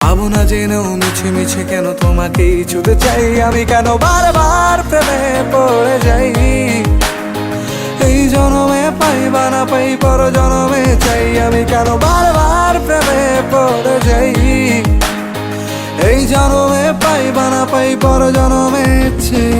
ভাবো না জেনেও মিছে মিছে কেন তোমাকেই ছুতে চাই আমি, কেন বারবার প্রেমে পড়ে যাই। এই জনমে পাই বা না পাই পর জনমে চাই আমি, কেন বারবার প্রেমে পড়ে যাই। এই জনমে পাই বা না পাই পর জনমে চাই।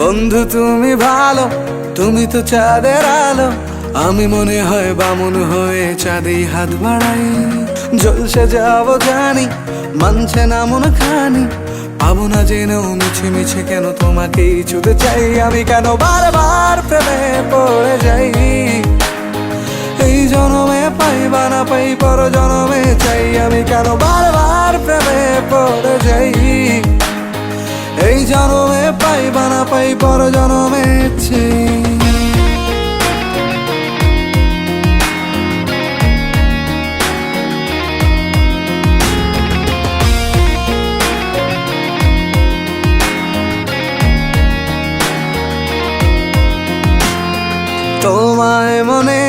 বন্ধু তুমি ভালো, তুমি তো চাঁদের আলো, আমি মনে হয় বামুন হয়ে চাঁদেই হাত বাড়াই। জ্বলসে যাবো জানি, মানছে না মন খানি, পাবো না জেনেও মিছে মিছে কেন তোমাকেই ছুতে চাই আমি, কেন বারবার প্রেমে পড়ে যাই। এই জনমে পাই বা না পাই পর জনমে চাই আমি, কেন বারবার প্রেমে পড়ে যাই। এই জনমে পাই বা না পাই পর জনমে চাই। তোমায় মনে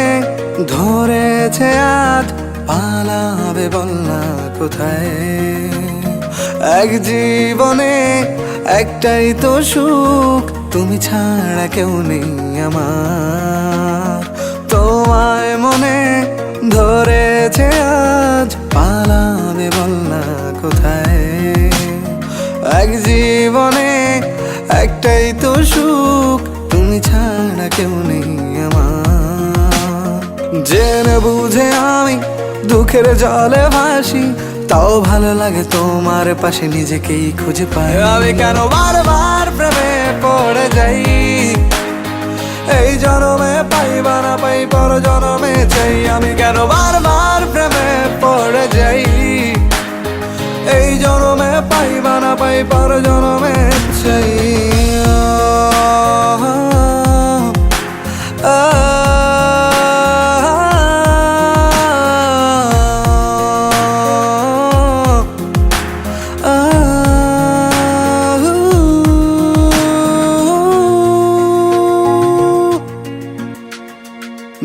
ধরেছে আজ, পালাবে বল না কোথায়। এক জীবনে একটাই তো সুখ, তুমি ছাড়া কেউ নেই আমার। তোমায় মনে ধরেছে আজ, পালাবে বল না কোথায়। এক জীবনে একটাই তো সুখ, তুমি ছাড়া কেউ নেই আমার। জেনে বুঝে আমি দুঃখের জলে ভাসি, তাও ভালো লাগে তোমার পাশে নিজেকেই খুঁজে পাই আমি, কেন বারবার প্রেমে পড়ে যাই। এই জনমে পাই বা না পাই পর জনমে চাই আমি, কেন বারবার প্রেমে পড়ে যাই। এই জনমে পাই বা না পাই পর জনমে চাই।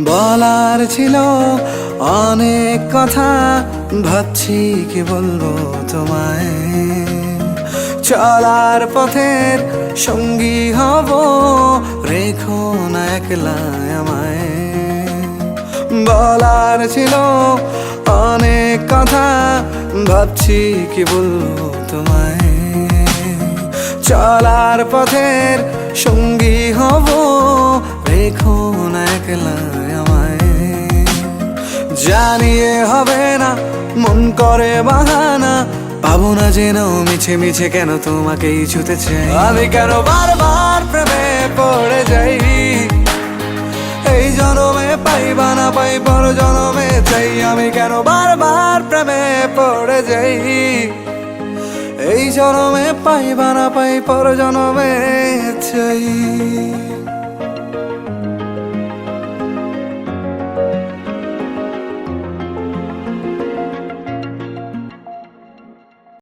বলার ছিল অনেক কথা, ভাবছি কি বলবো তোমায়। চলার পথের সঙ্গী হব, রেখো না একলা আমায়। বলার ছিল অনেক কথা, ভাবছি কি বলবো তোমায়। চলার পথের সঙ্গী হব, রেখো না একলা আমায়। জানিয়ে হবে না মন করে বাহানা, পাবো না জেনেও মিছে মিছে কেন তোমাকেই ছুতে চাই আমি, কেন বারবার প্রেমে পড়ে যাই। এই জনমে পাই বা না পাই পর জনমে চাই আমি, কেন বারবার প্রেমে পড়ে যাই। এই জনমে পাই বা না পাই পর জনমে চাই।